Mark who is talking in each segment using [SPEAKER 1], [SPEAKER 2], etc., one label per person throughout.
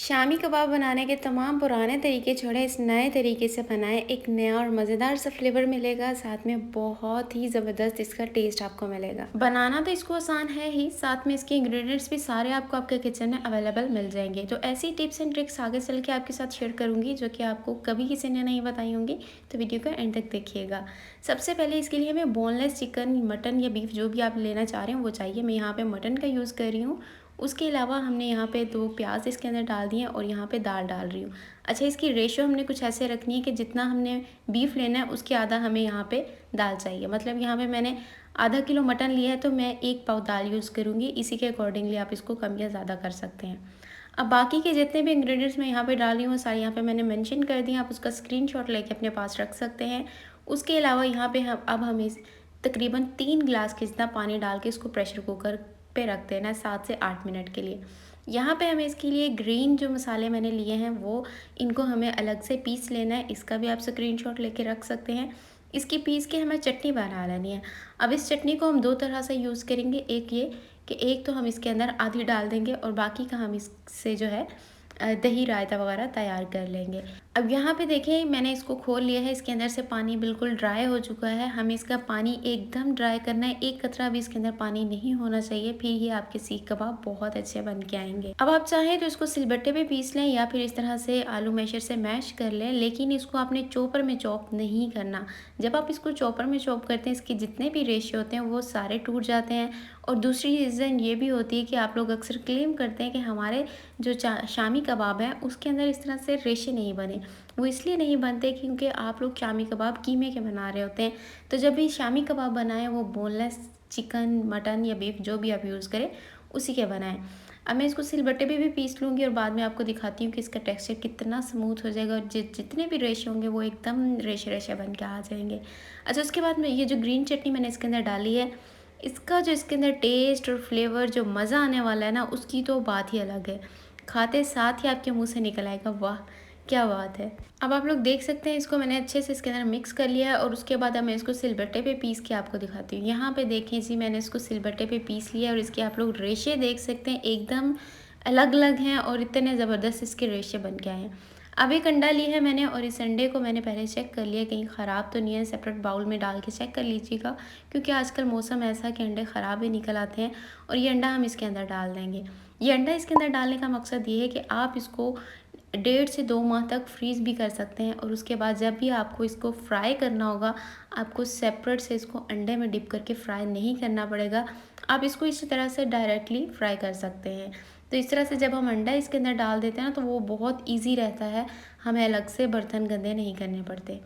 [SPEAKER 1] शामी कबाब बनाने के तमाम पुराने तरीके छोड़े इस नए तरीके से बनाएं, एक नया और मज़ेदार सा फ्लेवर मिलेगा। साथ में बहुत ही ज़बरदस्त इसका टेस्ट आपको मिलेगा। बनाना तो इसको आसान है ही, साथ में इसके इंग्रेडिएंट्स भी सारे आपको आपके किचन में अवेलेबल मिल जाएंगे। तो ऐसी टिप्स एंड ट्रिक्स आगे चल के आपके साथ शेयर करूँगी जो कि आपको कभी किसी ने नहीं बताई होंगी। तो वीडियो का एंड तक देखिएगा। सबसे पहले इसके लिए हमें बोनलेस चिकन, मटन या बीफ जो भी आप लेना चाह रहे हो वो चाहिए। मैं यहाँ पर मटन का यूज़ कर रही हूँ। उसके अलावा हमने यहाँ पे 2 प्याज इसके अंदर डाल दिए और यहाँ पे दाल डाल रही हूँ। अच्छा, इसकी रेशो हमने कुछ ऐसे रखनी है कि जितना हमने बीफ लेना है उसके आधा हमें यहाँ पे दाल चाहिए। मतलब यहाँ पे मैंने आधा किलो मटन लिया है तो मैं 1 पाव दाल यूज़ करूँगी। इसी के अकॉर्डिंगली आप इसको कम या ज़्यादा कर सकते हैं। अब बाकी के जितने भी इंग्रेडिएंट्स मैं यहाँ पे डाल रही हूँ सारे यहाँ पे मैंने मेंशन कर दिए। आप उसका स्क्रीनशॉट लेके अपने पास रख सकते हैं। उसके अलावा यहाँ पे हम इस तकरीबन 3 गिलास के जितना पानी डाल के इसको प्रेशर कुकर पे रख देना है 7 से 8 मिनट के लिए। यहाँ पे हमें इसके लिए ग्रीन जो मसाले मैंने लिए हैं वो इनको हमें अलग से पीस लेना है। इसका भी आप स्क्रीनशॉट लेके रख सकते हैं। इसकी पीस के हमें चटनी बना लेनी है। अब इस चटनी को हम 2 तरह से यूज़ करेंगे। एक ये कि एक तो हम इसके अंदर आधी डाल देंगे और बाकी का हम इससे जो है दही रायता वगैरह तैयार कर लेंगे। अब यहाँ पे देखिए मैंने इसको खोल लिया है। इसके अंदर से पानी बिल्कुल ड्राई हो चुका है। हमें इसका पानी एकदम ड्राई करना है। एक कतरा भी इसके अंदर पानी नहीं होना चाहिए, फिर ही आपके सीख कबाब बहुत अच्छे बन के आएंगे। अब आप चाहें तो इसको सिलबट्टे पे पीस लें या फिर इस तरह से आलू मैशर से मैश कर लें, लेकिन इसको आपने चॉपर में चॉप नहीं करना। जब आप इसको चॉपर में चॉप करते हैं इसके जितने भी रेशे होते हैं वो सारे टूट जाते हैं। और दूसरी रीज़न ये भी होती है कि आप लोग अक्सर क्लेम करते हैं कि हमारे जो शामी कबाब है उसके अंदर इस तरह से रेशे नहीं बने। वो इसलिए नहीं बनते क्योंकि आप लोग शामी कबाब कीमे के बना रहे होते हैं। तो जब भी शामी कबाब बनाएं वो बोनलेस चिकन, मटन या बीफ जो भी आप यूज़ करें उसी के बनाएं। अब मैं इसको सिलबट्टे पे भी पीस लूँगी और बाद में आपको दिखाती हूँ कि इसका टेक्सचर कितना स्मूथ हो जाएगा और जितने भी रेशे होंगे वो एकदम रेशे रेशे बन के आ जाएंगे। अच्छा, उसके बाद में ये जो ग्रीन चटनी मैंने इसके अंदर डाली है, इसका जो इसके अंदर टेस्ट और फ्लेवर जो मज़ा आने वाला है ना उसकी तो बात ही अलग है। खाते साथ ही आपके मुंह से निकल आएगा, वाह क्या बात है। अब आप लोग देख सकते हैं इसको मैंने अच्छे से इसके अंदर मिक्स कर लिया है और उसके बाद अब मैं इसको सिलबट्टे पे पीस के आपको दिखाती हूँ। यहाँ पे देखें जी, मैंने इसको सिलबट्टे पे पीस लिया और इसके आप लोग रेशे देख सकते हैं एकदम अलग अलग हैं और इतने ज़बरदस्त इसके रेशे बन के आए हैं। अब एक अंडा लिया है मैंने और इस अंडे को मैंने पहले चेक कर लिया कहीं ख़राब तो नहीं है। सेपरेट बाउल में डाल के चेक कर लीजिएगा क्योंकि आजकल मौसम ऐसा है कि अंडे ख़राब ही निकल आते हैं। और ये अंडा हम इसके अंदर डाल देंगे। ये अंडा इसके अंदर डालने का मकसद ये है कि आप इसको 1.5 से 2 माह तक फ्रीज़ भी कर सकते हैं और उसके बाद जब भी आपको इसको फ्राई करना होगा आपको सेपरेट से इसको अंडे में डिप करके फ्राई नहीं करना पड़ेगा। आप इसको इसी तरह से डायरेक्टली फ्राई कर सकते हैं। तो इस तरह से जब हम अंडा इसके अंदर डाल देते हैं ना तो वो बहुत ईजी रहता है, हमें अलग से बर्तन गंदे नहीं करने पड़ते।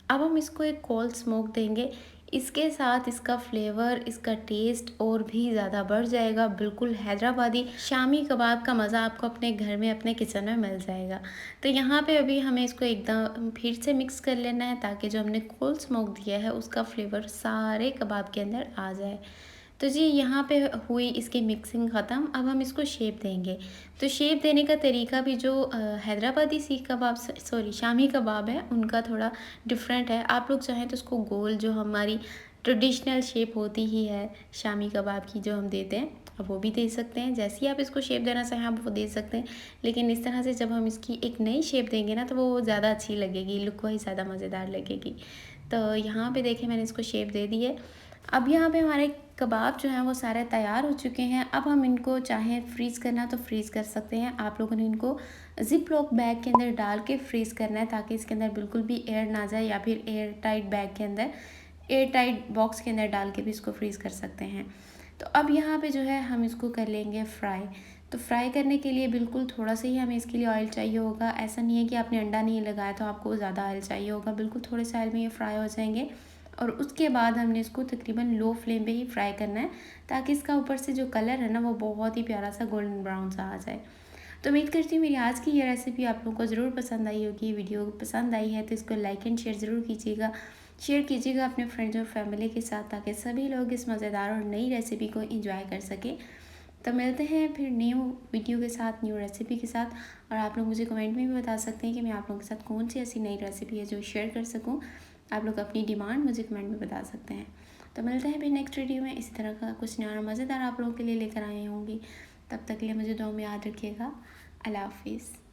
[SPEAKER 1] अब हम इसको एक कोल्ड स्मोक देंगे। इसके साथ इसका फ्लेवर, इसका टेस्ट और भी ज़्यादा बढ़ जाएगा। बिल्कुल हैदराबादी शामी कबाब का मज़ा आपको अपने घर में, अपने किचन में मिल जाएगा। तो यहाँ पे अभी हमें इसको एकदम फिर से मिक्स कर लेना है ताकि जो हमने कोल्ड स्मोक दिया है उसका फ्लेवर सारे कबाब के अंदर आ जाए। तो जी यहाँ पे हुई इसकी मिक्सिंग ख़त्म। अब हम इसको शेप देंगे। तो शेप देने का तरीका भी जो हैदराबादी सीख कबाब शामी कबाब है उनका थोड़ा डिफरेंट है। आप लोग चाहें तो उसको गोल जो हमारी ट्रेडिशनल शेप होती ही है शामी कबाब की जो हम देते हैं अब वो भी दे सकते हैं। जैसे ही आप इसको शेप देना चाहें आप वो दे सकते हैं, लेकिन इस तरह से जब हम इसकी एक नई शेप देंगे ना तो वो ज़्यादा अच्छी लगेगी, लुक वाइज ज़्यादा मज़ेदार लगेगी। तो यहाँ पे देखिए मैंने इसको शेप दे दी है। अब यहाँ पे हमारे कबाब जो हैं वो सारे तैयार हो चुके हैं। अब हम इनको चाहें फ्रीज़ करना तो फ्रीज़ कर सकते हैं। आप लोगों ने इनको ज़िप लॉक बैग के अंदर डाल के फ्रीज़ करना है ताकि इसके अंदर बिल्कुल भी एयर ना जाए, या फिर एयर टाइट बैग के अंदर, एयर टाइट बॉक्स के अंदर डाल के भी इसको फ्रीज़ कर सकते हैं। तो अब यहाँ पे जो है हम इसको कर लेंगे फ्राई। तो फ्राई करने के लिए बिल्कुल थोड़ा सा ही हमें इसके लिए ऑयल चाहिए होगा। ऐसा नहीं है कि आपने अंडा नहीं लगाया तो आपको ज़्यादा ऑयल चाहिए होगा। बिल्कुल थोड़े से ऑयल में ये फ्राई हो जाएंगे और उसके बाद हमने इसको तकरीबन लो फ्लेम पे ही फ्राई करना है ताकि इसका ऊपर से जो कलर है ना वो बहुत ही प्यारा सा गोल्डन ब्राउन सा आ जाए। तो उम्मीद करती हूँ मेरी आज की ये रेसिपी आप लोगों को ज़रूर पसंद आई होगी। वीडियो पसंद आई है तो इसको लाइक एंड शेयर ज़रूर कीजिएगा। शेयर कीजिएगा अपने फ्रेंड्स और फैमिली के साथ ताकि सभी लोग इस मज़ेदार और नई रेसिपी को इंजॉय कर सकें। तो मिलते हैं फिर न्यू वीडियो के साथ, न्यू रेसिपी के साथ। और आप लोग मुझे कमेंट में भी बता सकते हैं कि मैं आप लोगों के साथ कौन सी ऐसी नई रेसिपी है जो शेयर कर सकूं। आप लोग अपनी डिमांड मुझे कमेंट में बता सकते हैं। तो मिलते हैं फिर नेक्स्ट वीडियो में इसी तरह का कुछ नया मज़ेदार आप लोगों के लिए लेकर आए होंगी। तब तक के लिए मुझे दुआ में याद रखिएगा। अल्लाह हाफिज़।